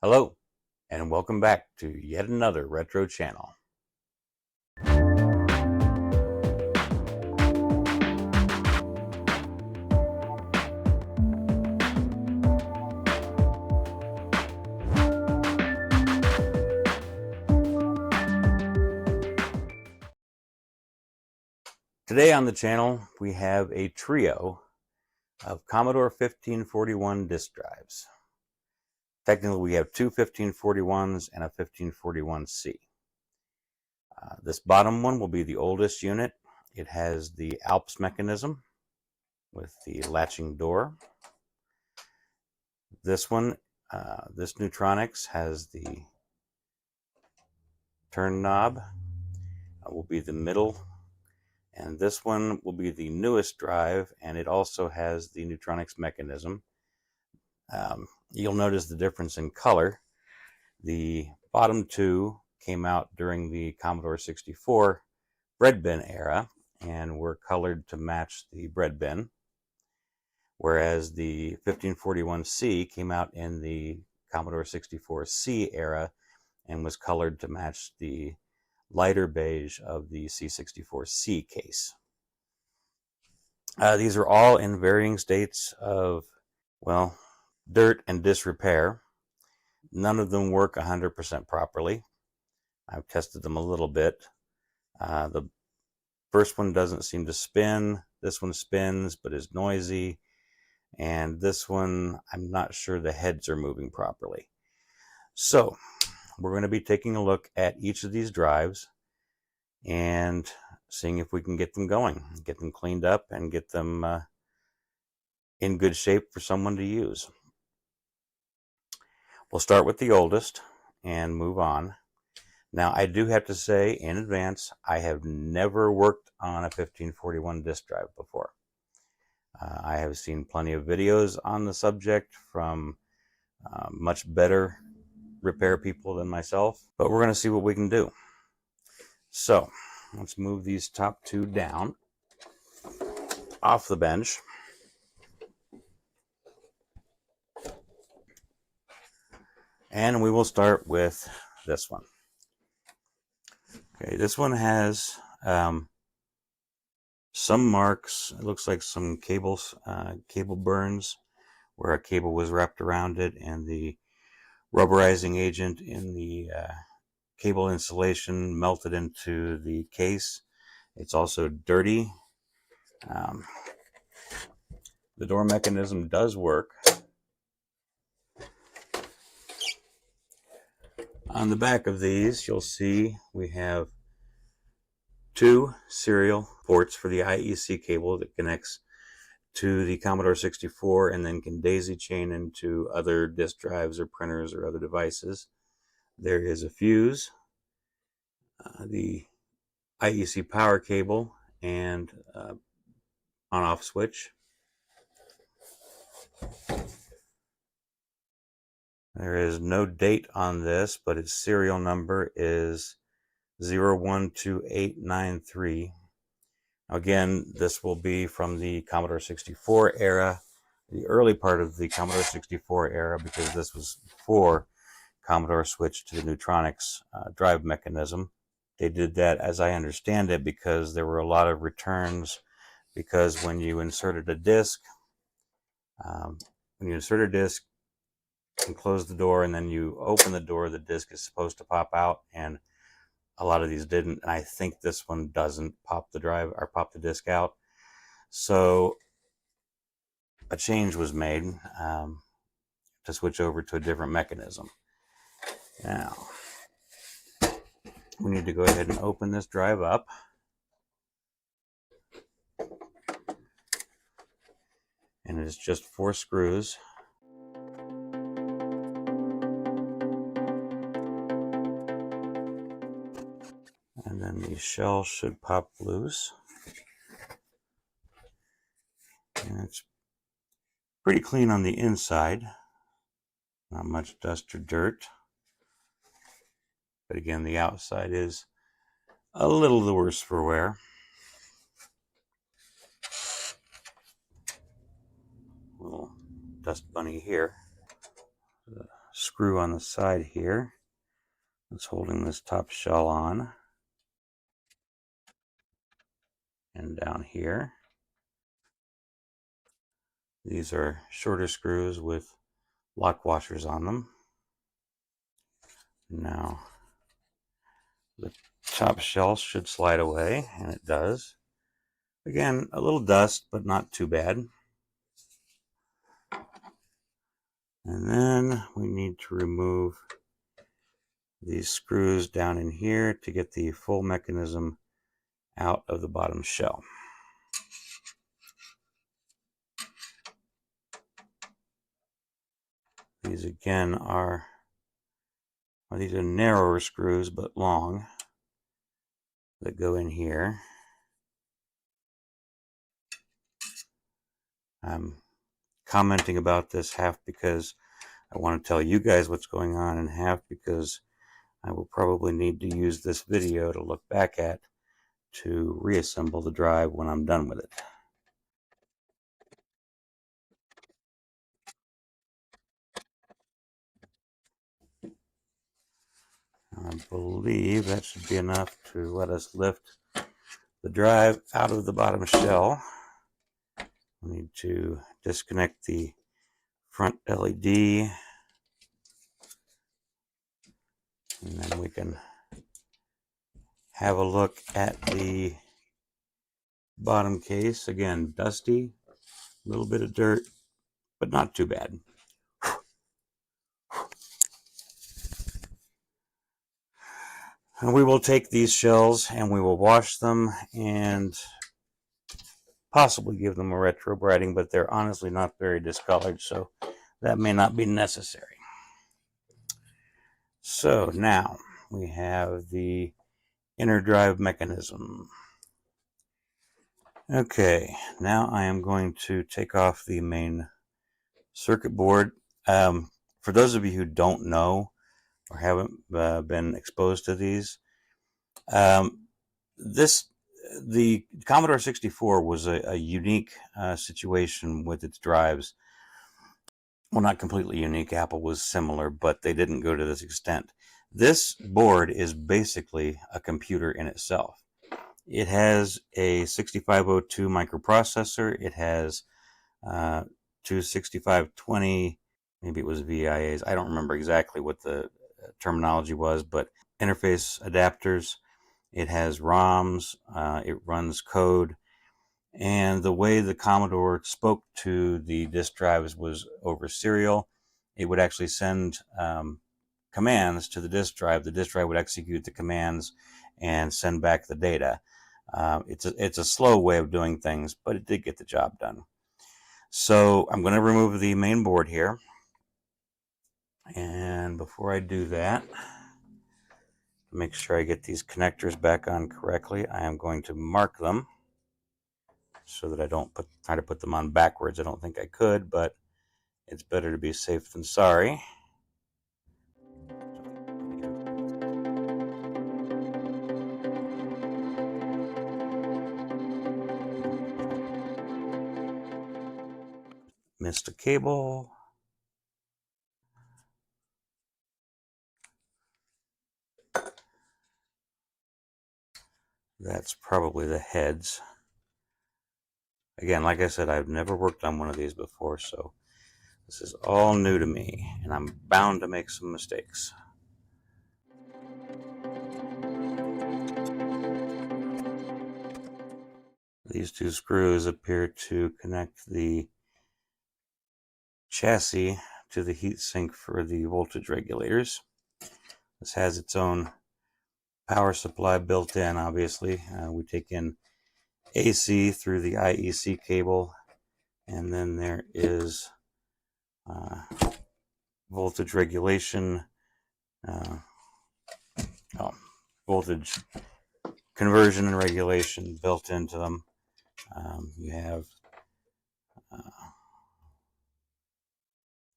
Hello, and welcome back to yet another retro channel. Today on the channel, we have a trio of Commodore 1541 disk drives. Technically, we have two 1541s and a 1541C. This bottom one will be the oldest unit. It has the Alps mechanism with the latching door. This one, this Neutronics has the turn knob. Will be the middle. And this one will be the newest drive, and it also has the Neutronics mechanism. You'll notice the difference in color. The bottom two came out during the Commodore 64 bread bin era and were colored to match the bread bin, whereas the 1541C came out in the Commodore 64C era and was colored to match the lighter beige of the C64C case. These are all in varying states of, well, dirt and disrepair. None of them work 100% properly. I've tested them a little bit. The first one doesn't seem to spin. This one spins but is noisy. And this one, I'm not sure the heads are moving properly. So we're going to be taking a look at each of these drives and seeing if we can get them going, get them cleaned up, and get them in good shape for someone to use. We'll start with the oldest and move on. Now, I do have to say in advance, I have never worked on a 1541 disk drive before. I have seen plenty of videos on the subject from much better repair people than myself, but we're going to see what we can do. So let's move these top two down off the bench. And we will start with this one. Okay, this one has some marks. It looks like some cables, cable burns where a cable was wrapped around it, and the rubberizing agent in the cable insulation melted into the case. It's also dirty. The door mechanism does work. On the back of these, you'll see we have two serial ports for the IEC cable that connects to the Commodore 64 and then can daisy chain into other disk drives or printers or other devices. There is a fuse, the IEC power cable, and on-off switch. There is no date on this, but its serial number is 012893. Again, this will be from the Commodore 64 era, the early part of the Commodore 64 era, because this was before Commodore switched to the Neutronics drive mechanism. They did that, as I understand it, because there were a lot of returns, because when you inserted a disk, and close the door and then you open the door, the disk is supposed to pop out, and a lot of these didn't, and I think this one doesn't pop the drive or pop the disk out. So a change was made to switch over to a different mechanism. Now we need to go ahead and open this drive up. And it's just 4 screws. And then the shell should pop loose. And it's pretty clean on the inside. Not much dust or dirt. But again, the outside is a little the worse for wear. Little dust bunny here. screw on the side here that's holding this top shell on, and down here. These are shorter screws with lock washers on them. Now the top shell should slide away, and it does. Again, a little dust, but not too bad. And then we need to remove these screws down in here to get the full mechanism out of the bottom shell. These again are, well, these are narrower screws but long that go in here. I'm commenting about this half because I want to tell you guys what's going on, and half because I will probably need to use this video to look back at to reassemble the drive when I'm done with it. I believe that should be enough to let us lift the drive out of the bottom shell. We need to disconnect the front LED, and then we can have a look at the bottom case. Again, dusty, a little bit of dirt, but not too bad. And we will take these shells and we will wash them and possibly give them a retro brighting, but they're honestly not very discolored, so that may not be necessary. So now we have the inner drive mechanism. Okay, now I am going to take off the main circuit board. For those of you who don't know or haven't been exposed to these, the Commodore 64 was a unique situation with its drives. Well, not completely unique. Apple was similar, but they didn't go to this extent. This board is basically a computer in itself. It has a 6502 microprocessor. It has two 6520, maybe it was VIAs. I don't remember exactly what the terminology was, but interface adapters. It has ROMs. It runs code. And the way the Commodore spoke to the disk drives was over serial. It would actually send commands to the disk drive. The disk drive would execute the commands and send back the data. It's a slow way of doing things, but it did get the job done. So I'm going to remove the main board here. And before I do that, make sure I get these connectors back on correctly, I am going to mark them so that I don't try to put them on backwards. I don't think I could, but it's better to be safe than sorry. Missed a cable. That's probably the heads. Again, like I said, I've never worked on one of these before, so this is all new to me, and I'm bound to make some mistakes. These two screws appear to connect the chassis to the heatsink for the voltage regulators. This has its own power supply built in, obviously. We take in AC through the IEC cable, and then there is voltage regulation, voltage conversion and regulation built into them. You have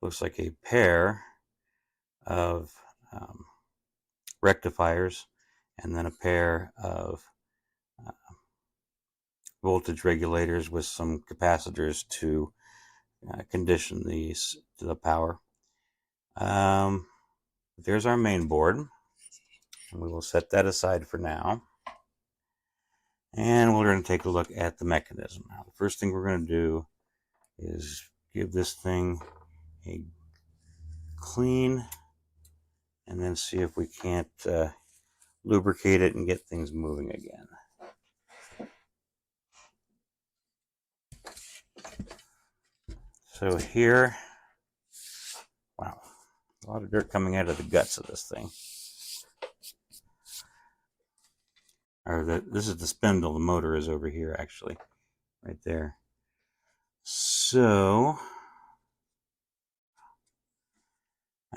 looks like a pair of rectifiers and then a pair of voltage regulators with some capacitors to condition these to the power. There's our main board, and we will set that aside for now. And we're going to take a look at the mechanism. Now, the first thing we're going to do is give this thing a clean, and then see if we can't lubricate it and get things moving again. So here, wow, a lot of dirt coming out of the guts of this thing. This is the spindle. The motor is over here, actually, right there. So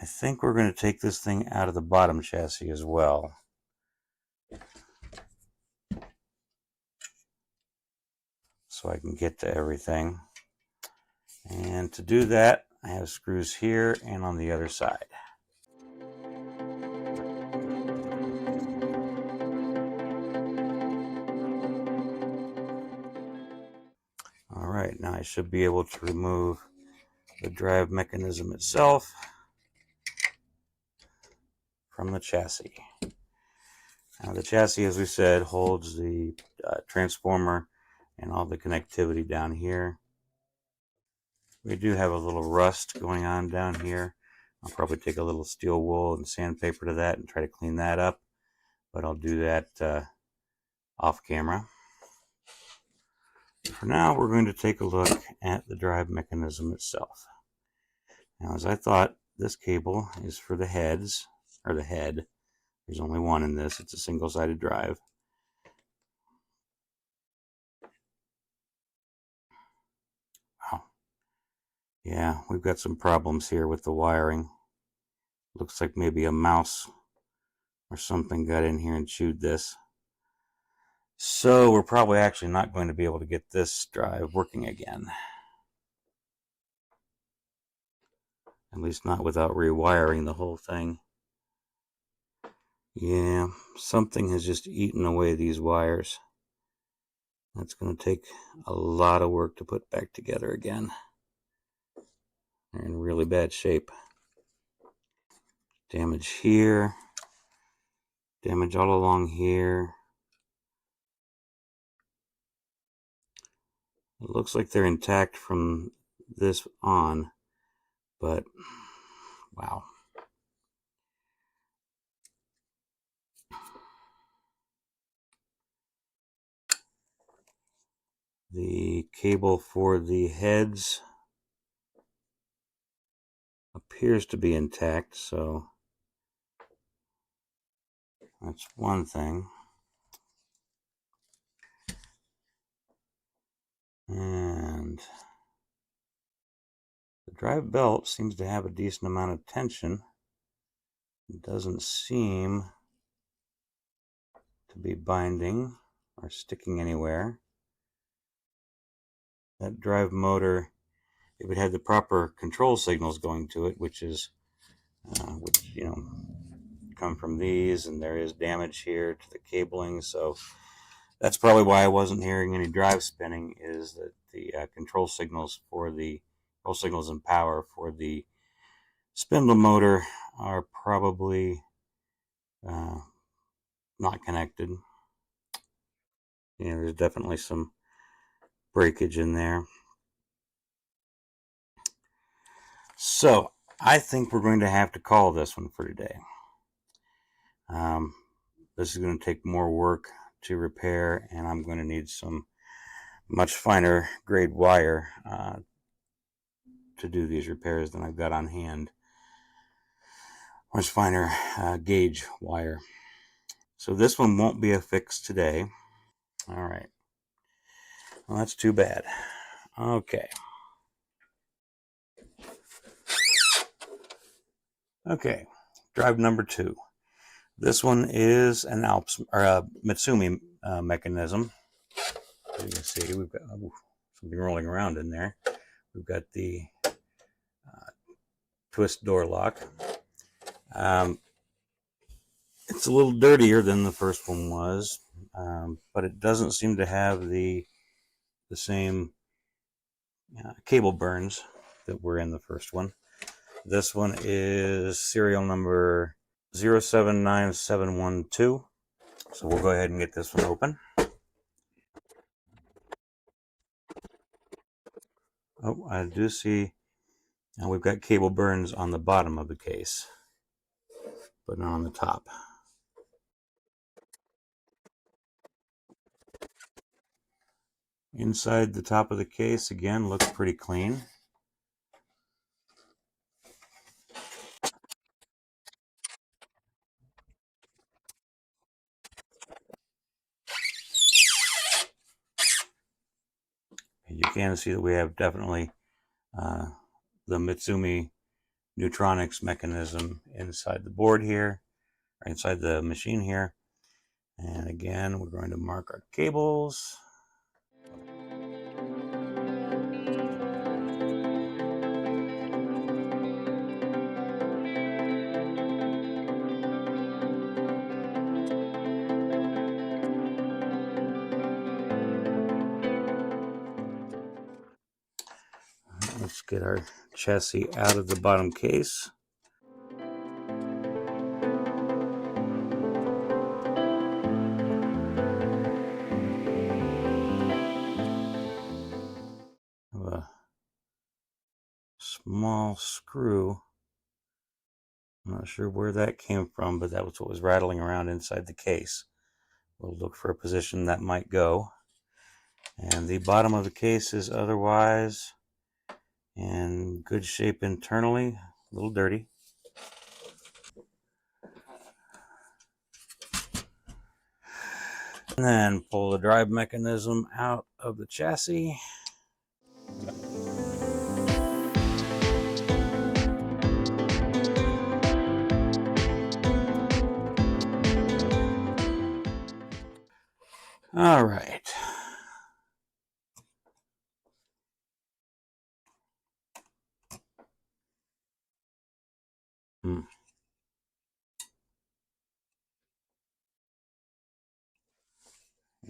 I think we're going to take this thing out of the bottom chassis as well. So I can get to everything. And to do that, I have screws here and on the other side. All right, now I should be able to remove the drive mechanism itself from the chassis. Now the chassis, as we said, holds the transformer and all the connectivity down here. We do have a little rust going on down here. I'll probably take a little steel wool and sandpaper to that and try to clean that up, but I'll do that off camera. For now, we're going to take a look at the drive mechanism itself. Now, as I thought, this cable is for the heads, or the head. There's only one in this. It's a single-sided drive. Wow. Yeah, we've got some problems here with the wiring. Looks like maybe a mouse or something got in here and chewed this. So we're probably actually not going to be able to get this drive working again. At least not without rewiring the whole thing. Yeah, something has just eaten away these wires. That's going to take a lot of work to put back together again. They're in really bad shape. Damage here. Damage all along here. It looks like they're intact from this on, but wow. The cable for the heads appears to be intact, so that's one thing. And the drive belt seems to have a decent amount of tension. It doesn't seem to be binding or sticking anywhere. That drive motor, if it had the proper control signals going to it, which come from these, and there is damage here to the cabling, so that's probably why I wasn't hearing any drive spinning, is that the control signals and power for the spindle motor are probably not connected. Yeah, there's definitely some breakage in there. So I think we're going to have to call this one for today. This is going to take more work to repair, and I'm going to need some much finer grade wire to do these repairs than I've got on hand. Much finer gauge wire. So this one won't be a fix today. All right. Well, that's too bad. Okay. Okay. Drive number 2. This one is an Alps or a Mitsumi mechanism. As you can see, we've got something rolling around in there. We've got the twist door lock. It's a little dirtier than the first one was, but it doesn't seem to have the same cable burns that were in the first one. This one is serial number 079712. So we'll go ahead and get this one open. Oh, I do see we've got cable burns on the bottom of the case, but not on the top. Inside the top of the case, again, looks pretty clean. You can see that we have definitely the Mitsumi Neutronics mechanism inside the board here, or inside the machine here. And again, we're going to mark our cables. Let's get our chassis out of the bottom case. A small screw. I'm not sure where that came from, but that was what was rattling around inside the case. We'll look for a position that might go. And the bottom of the case is otherwise in good shape internally, a little dirty. And then pull the drive mechanism out of the chassis. All right.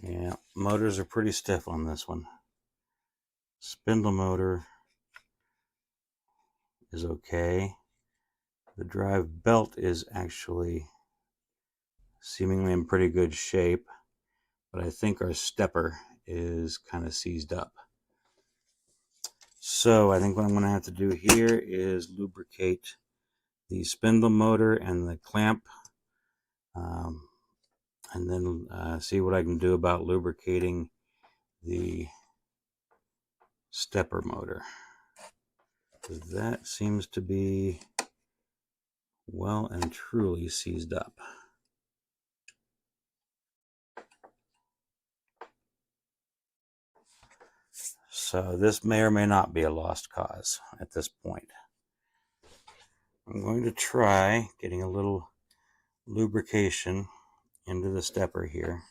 Yeah, motors are pretty stiff on this one. Spindle motor is okay. The drive belt is actually seemingly in pretty good shape, but I think our stepper is kind of seized up. So I think what I'm going to have to do here is lubricate the spindle motor and the clamp, and then see what I can do about lubricating the stepper motor. That seems to be well and truly seized up. So this may or may not be a lost cause at this point. I'm going to try getting a little lubrication into the stepper here.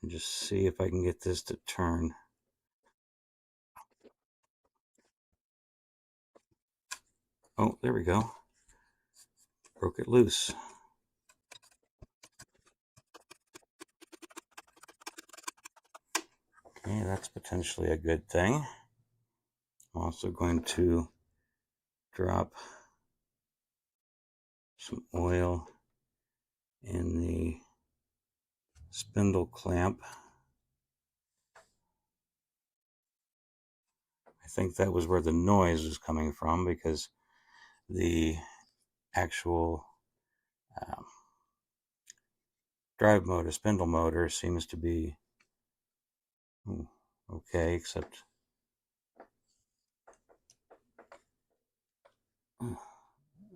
And just see if I can get this to turn. Oh, there we go. Broke it loose. Okay, that's potentially a good thing. I'm also going to drop some oil in the spindle clamp. I think that was where the noise was coming from, because the actual drive motor, spindle motor, seems to be okay, except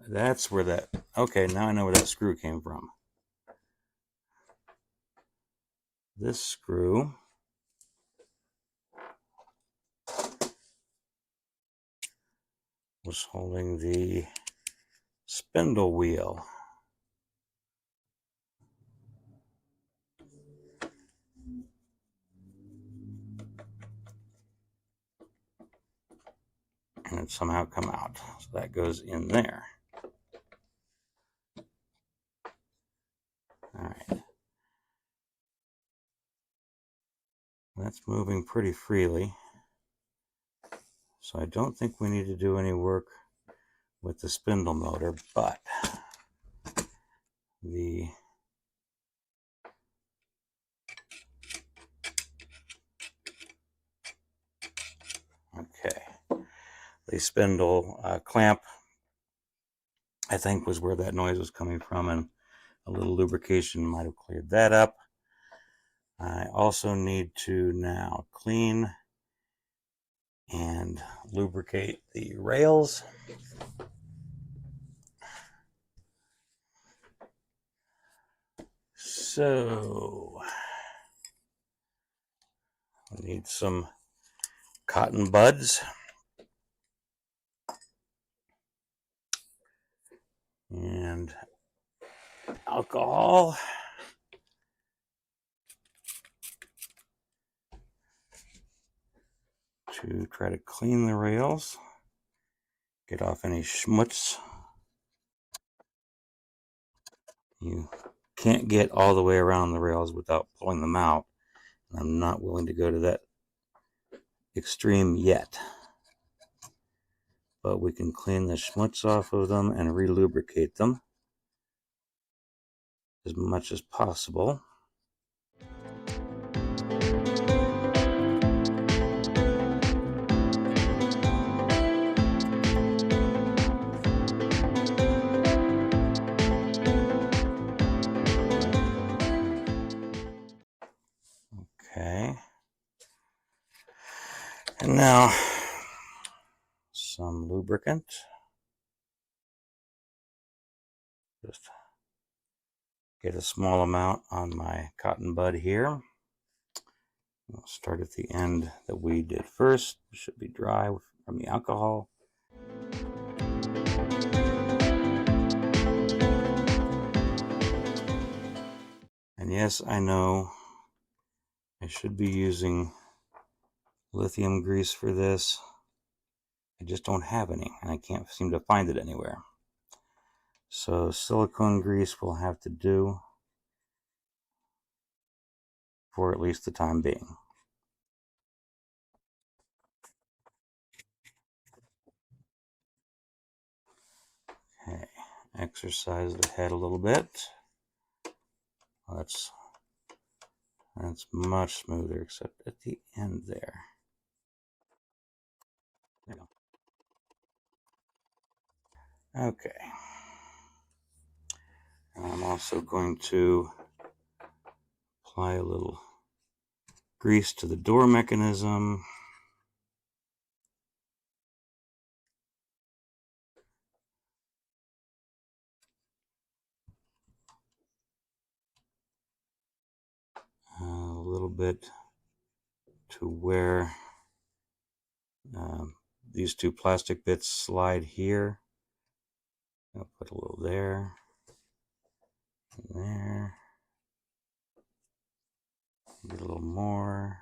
that's where that, okay, now I know where that screw came from. This screw was holding the spindle wheel. And it somehow come out. So that goes in there. All right. That's moving pretty freely. So I don't think we need to do any work with the spindle motor, but the spindle clamp, I think, was where that noise was coming from, and a little lubrication might have cleared that up. I also need to now clean and lubricate the rails. So I need some cotton buds and alcohol. To try to clean the rails, get off any schmutz. You can't get all the way around the rails without pulling them out. I'm not willing to go to that extreme yet. But we can clean the schmutz off of them and relubricate them as much as possible. Okay. And now some lubricant. Just get a small amount on my cotton bud here. We'll start at the end that we did first. It should be dry from the alcohol. And yes, I know I should be using lithium grease for this. I just don't have any, and I can't seem to find it anywhere. So silicone grease will have to do for at least the time being. Okay, exercise the head a little bit. That's much smoother, except at the end there. There you go. Okay. And I'm also going to apply a little grease to the door mechanism. A little bit to where these two plastic bits slide here. I'll put a little there, and there. Get a little more.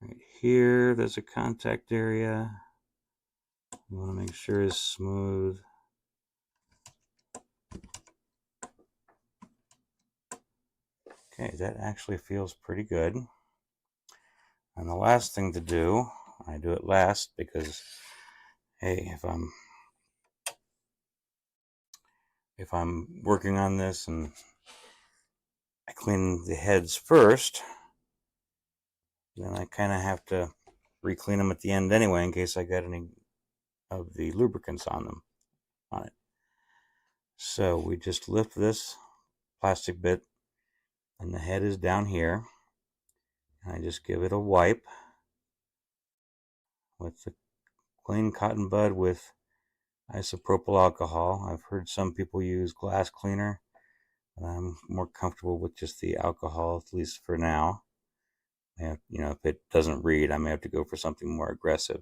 Right here, there's a contact area. You want to make sure it's smooth. Okay, that actually feels pretty good. And the last thing to do, I do it last because, hey, if I'm working on this and I clean the heads first, then I kind of have to re-clean them at the end anyway in case I got any of the lubricants on it. So we just lift this plastic bit and the head is down here. And I just give it a wipe with the clean cotton bud with isopropyl alcohol. I've heard some people use glass cleaner, but I'm more comfortable with just the alcohol, at least for now. If it doesn't read, I may have to go for something more aggressive.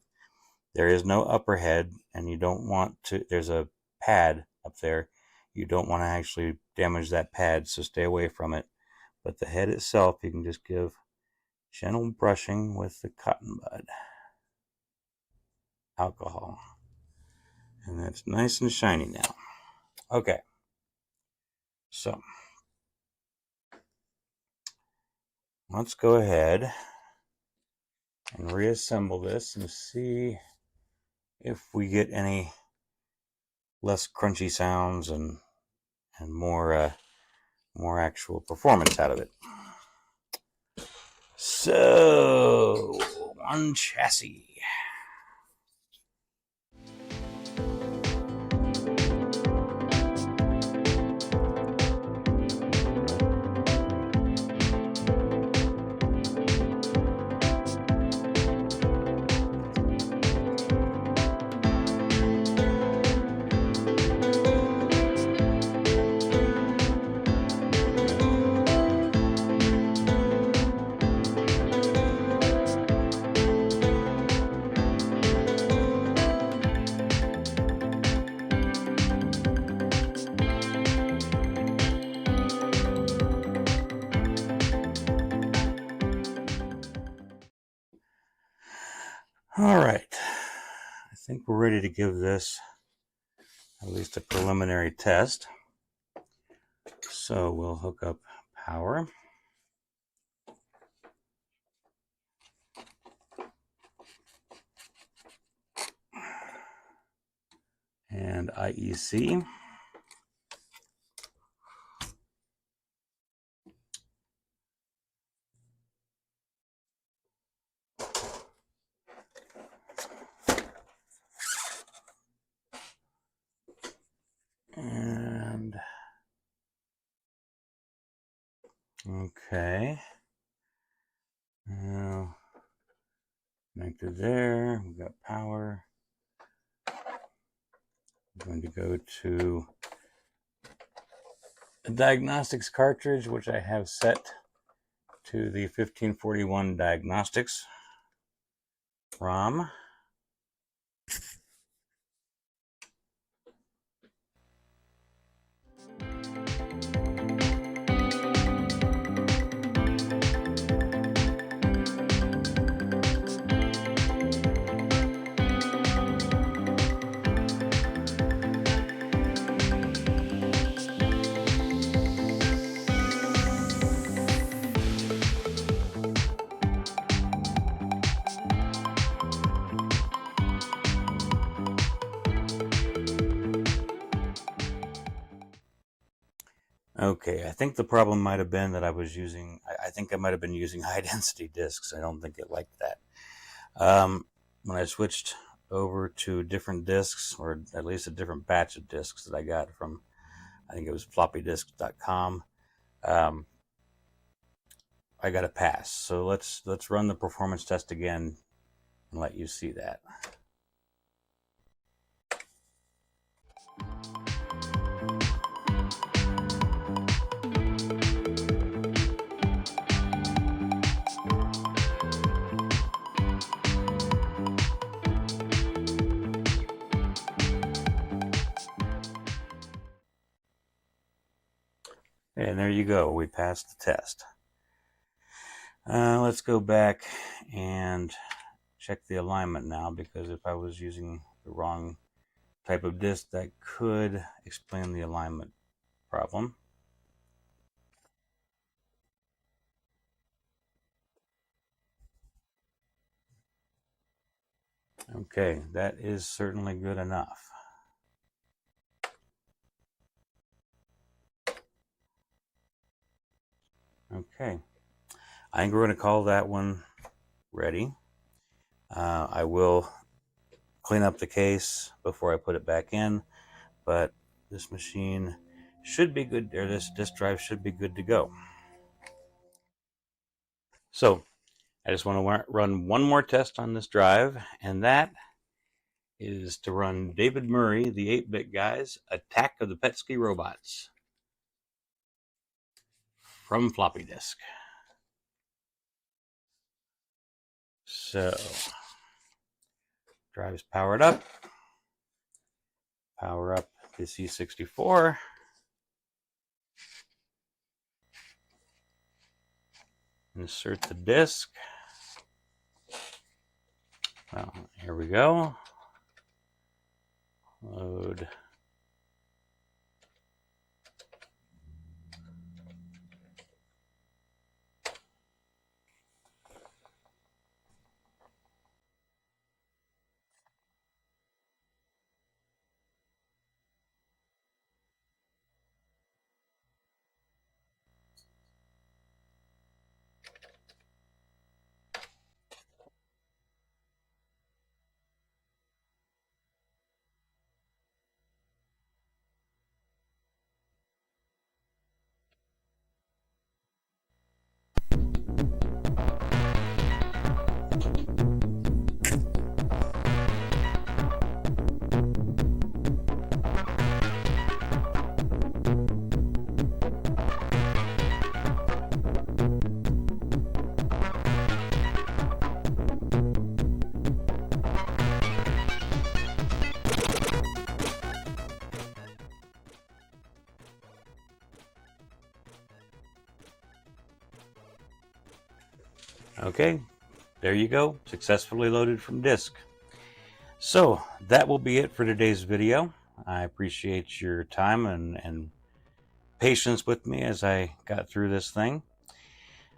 There is no upper head, and you don't want to. There's a pad up there. you don't want to actually damage that pad, so stay away from it. But the head itself, you can just give gentle brushing with the cotton bud alcohol. And that's nice and shiny now. Okay, so let's go ahead and reassemble this and see if we get any less crunchy sounds and more actual performance out of it. So, one chassis. All right, I think we're ready to give this at least a preliminary test. So we'll hook up power. And IEC. And okay, now connected there. We've got power. I'm going to go to the diagnostics cartridge, which I have set to the 1541 diagnostics ROM. Okay, I think the problem might have been that I was using, I think I might have been using high density discs. I don't think it liked that. When I switched over to different discs, or at least a different batch of discs that I got from, I think it was floppydisc.com, I got a pass. So let's run the performance test again and let you see that. And there you go. We passed the test. Let's go back and check the alignment now, because if I was using the wrong type of disc, that could explain the alignment problem. Okay, that is certainly good enough. Okay, I think we're going to call that one ready. I will clean up the case before I put it back in, but this machine should be good, or this disk drive should be good to go. So I just want to run one more test on this drive, and that is to run David Murray, the 8-Bit Guy's Attack of the Petsky Robots from floppy disk. So, drive's powered up. Power up the C64. Insert the disc. Well, here we go. Load. Okay, there you go, successfully loaded from disk. So that will be it for today's video. I appreciate your time and patience with me as I got through this thing.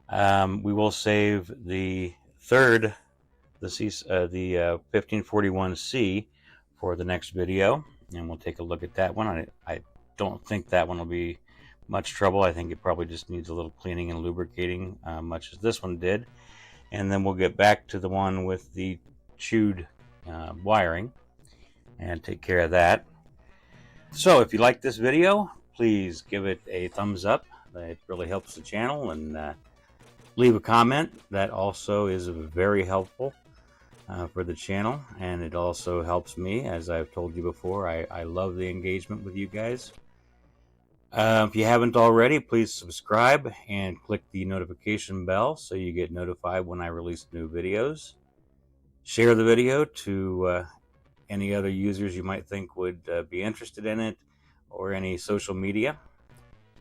We will save the third, the 1541C for the next video, and we'll take a look at that one. I don't think that one will be much trouble. I think it probably just needs a little cleaning and lubricating, much as this one did. And then we'll get back to the one with the chewed wiring and take care of that. So if you like this video, please give it a thumbs up. It really helps the channel, and leave a comment. That also is very helpful for the channel, and it also helps me. As I've told you before, I love the engagement with you guys. If you haven't already, please subscribe and click the notification bell so you get notified when I release new videos. Share the video to any other users you might think would be interested in it, or any social media.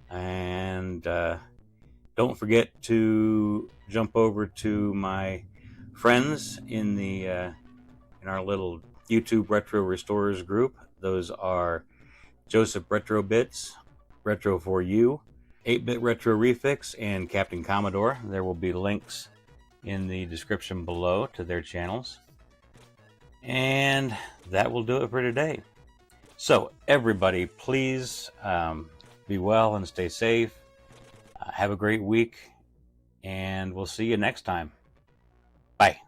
And don't forget to jump over to my friends in our little YouTube Retro Restorers group. Those are Joseph Retro Bits, Retro for You, 8-Bit Retro Refix, and Captain Commodore. There will be links in the description below to their channels. And that will do it for today. So everybody, please be well and stay safe. Have a great week, and we'll see you next time. Bye.